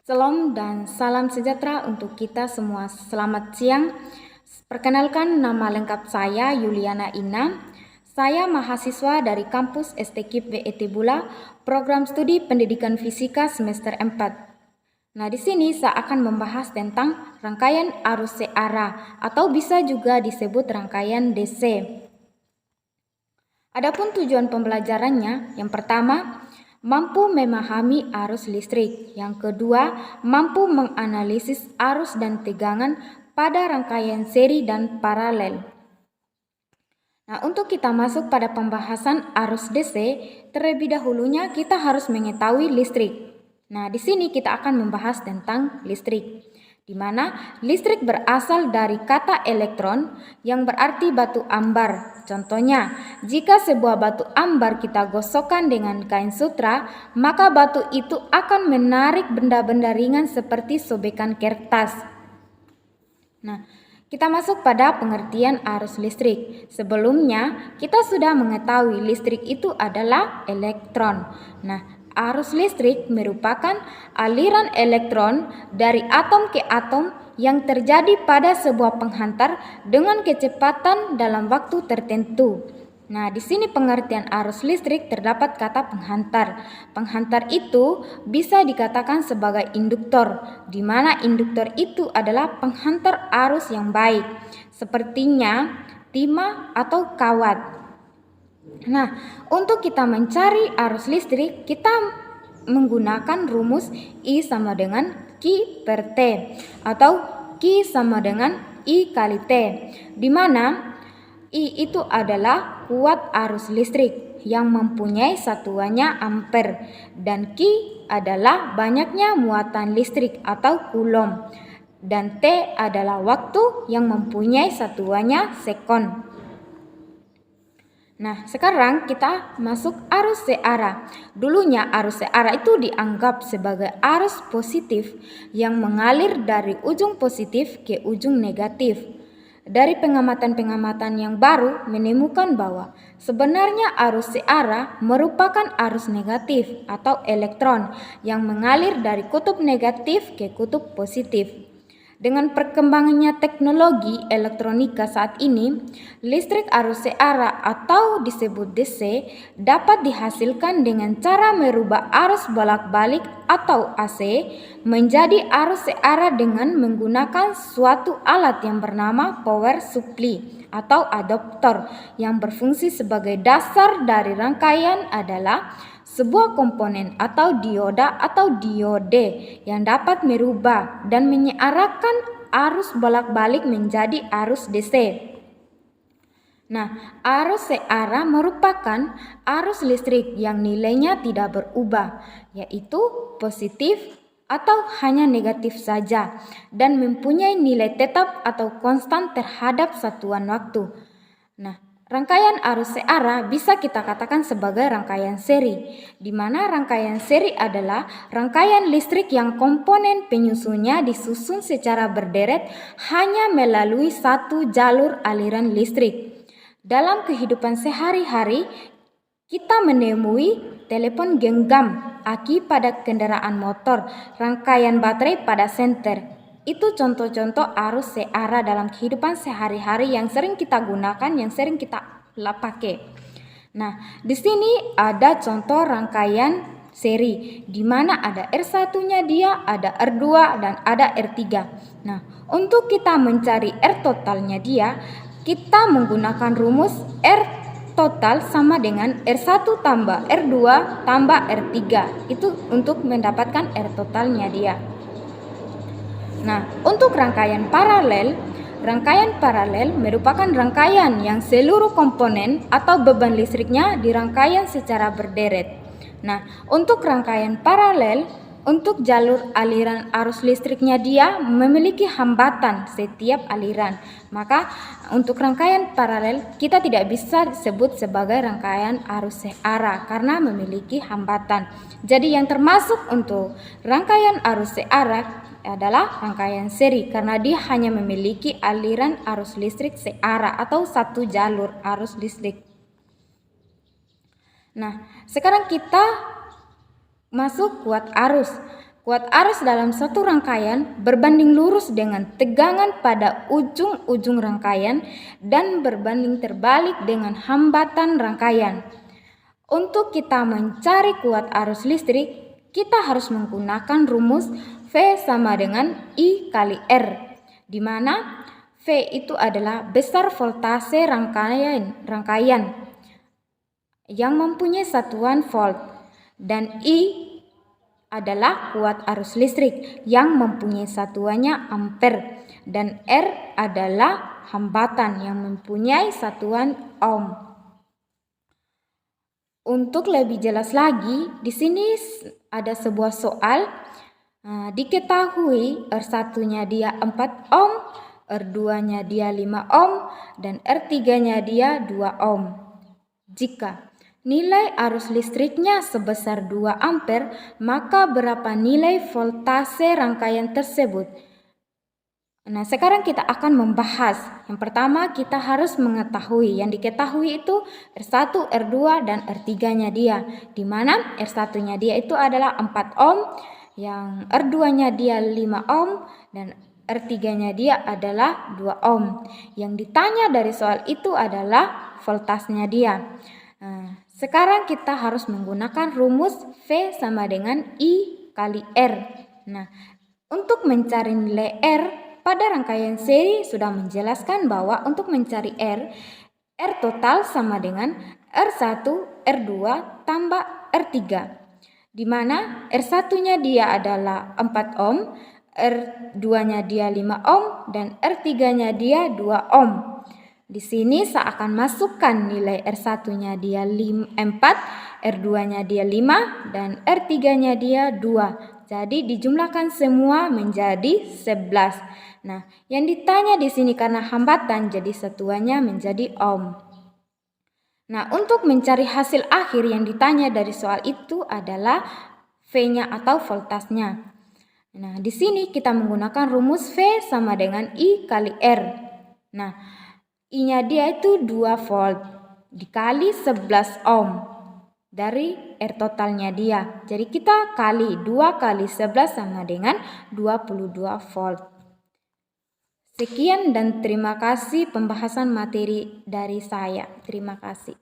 Shalom dan salam sejahtera untuk kita semua. Selamat siang. Perkenalkan, nama lengkap saya Yuliana Ina. Saya mahasiswa dari kampus STKIP WET Bula, program studi pendidikan fisika semester 4. Nah, di sini saya akan membahas tentang rangkaian arus searah atau bisa juga disebut rangkaian DC. Adapun tujuan pembelajarannya, yang pertama, mampu memahami arus listrik. Yang kedua, mampu menganalisis arus dan tegangan pada rangkaian seri dan paralel. Nah, untuk kita masuk pada pembahasan arus DC, terlebih dahulunya kita harus mengetahui listrik. Nah, di sini kita akan membahas tentang listrik, di mana listrik berasal dari kata elektron yang berarti batu ambar. Contohnya, jika sebuah batu ambar kita gosokkan dengan kain sutra, maka batu itu akan menarik benda-benda ringan seperti sobekan kertas. Nah, kita masuk pada pengertian arus listrik. Sebelumnya, kita sudah mengetahui listrik itu adalah elektron. Nah, arus listrik merupakan aliran elektron dari atom ke atom yang terjadi pada sebuah penghantar dengan kecepatan dalam waktu tertentu. Nah, di sini pengertian arus listrik terdapat kata penghantar. Penghantar itu bisa dikatakan sebagai induktor, di mana induktor itu adalah penghantar arus yang baik, sepertinya timah atau kawat. Nah, untuk kita mencari arus listrik, kita menggunakan rumus I sama dengan Q per T atau Q sama dengan I kali T, di mana I itu adalah kuat arus listrik yang mempunyai satuannya ampere dan Q adalah banyaknya muatan listrik atau coulomb dan T adalah waktu yang mempunyai satuannya sekon. Nah, sekarang kita masuk arus searah. Dulunya arus searah itu dianggap sebagai arus positif yang mengalir dari ujung positif ke ujung negatif. Dari pengamatan-pengamatan yang baru menemukan bahwa sebenarnya arus searah merupakan arus negatif atau elektron yang mengalir dari kutub negatif ke kutub positif. Dengan perkembangannya teknologi elektronika saat ini, listrik arus searah atau disebut DC dapat dihasilkan dengan cara merubah arus bolak-balik atau AC menjadi arus searah dengan menggunakan suatu alat yang bernama power supply atau adaptor yang berfungsi sebagai dasar dari rangkaian adalah sebuah komponen atau dioda atau diode yang dapat merubah dan menyearahkan arus bolak-balik menjadi arus DC. Nah, arus searah merupakan arus listrik yang nilainya tidak berubah, yaitu positif atau hanya negatif saja dan mempunyai nilai tetap atau konstan terhadap satuan waktu. Nah, rangkaian arus searah bisa kita katakan sebagai rangkaian seri, di mana rangkaian seri adalah rangkaian listrik yang komponen penyusunnya disusun secara berderet hanya melalui satu jalur aliran listrik. Dalam kehidupan sehari-hari, kita menemui telepon genggam, aki pada kendaraan motor, rangkaian baterai pada senter. Itu contoh-contoh arus searah dalam kehidupan sehari-hari yang sering kita gunakan, yang sering kita pakai. Nah, di sini ada contoh rangkaian seri, di mana ada R1-nya dia, ada R2 dan ada R3. Nah, untuk kita mencari R totalnya dia, kita menggunakan rumus R total sama dengan R1 tambah R2 tambah R3. Itu untuk mendapatkan R totalnya dia. Nah, untuk rangkaian paralel merupakan rangkaian yang seluruh komponen atau beban listriknya dirangkaian secara berderet. Nah, untuk rangkaian paralel, untuk jalur aliran arus listriknya dia memiliki hambatan setiap aliran. Maka untuk rangkaian paralel kita tidak bisa disebut sebagai rangkaian arus searah karena memiliki hambatan. Jadi yang termasuk untuk rangkaian arus searah adalah rangkaian seri karena dia hanya memiliki aliran arus listrik searah atau satu jalur arus listrik. Nah, sekarang kita masuk kuat arus. Kuat arus dalam satu rangkaian berbanding lurus dengan tegangan pada ujung-ujung rangkaian dan berbanding terbalik dengan hambatan rangkaian. Untuk kita mencari kuat arus listrik, kita harus menggunakan rumus V sama dengan I kali R, di mana V itu adalah besar voltase rangkaian yang mempunyai satuan volt, dan I adalah kuat arus listrik yang mempunyai satuannya ampere, dan R adalah hambatan yang mempunyai satuan ohm. Untuk lebih jelas lagi, di sini ada sebuah soal. Diketahui R1-nya dia 4 ohm, R2-nya dia 5 ohm, dan R3-nya dia 2 ohm. Jika nilai arus listriknya sebesar 2 ampere, maka berapa nilai voltase rangkaian tersebut? Nah, sekarang kita akan membahas. Yang pertama, kita harus mengetahui. Yang diketahui itu R1, R2, dan R3-nya dia. Di mana R1-nya dia itu adalah 4 ohm, yang R2-nya dia 5 ohm, dan R3-nya dia adalah 2 ohm. Yang ditanya dari soal itu adalah voltasenya dia. Nah, sekarang kita harus menggunakan rumus V sama dengan I kali R. Nah, untuk mencari nilai R pada rangkaian seri sudah menjelaskan bahwa untuk mencari R total sama dengan R1, R2 tambah R3. Di mana R1-nya dia adalah 4 ohm, R2-nya dia 5 ohm, dan R3-nya dia 2 ohm. Di sini saya akan masukkan nilai R1-nya dia 4, R2-nya dia 5, dan R3-nya dia 2. Jadi dijumlahkan semua menjadi 11. Nah, yang ditanya di sini karena hambatan, jadi satuannya menjadi ohm. Nah, untuk mencari hasil akhir yang ditanya dari soal itu adalah V-nya atau voltasnya. Nah, di sini kita menggunakan rumus V sama dengan I kali R. Nah, I-nya dia itu 2 volt dikali 11 ohm dari R totalnya dia. Jadi kita kali 2 kali 11 sama dengan 22 volt. Sekian dan terima kasih pembahasan materi dari saya. Terima kasih.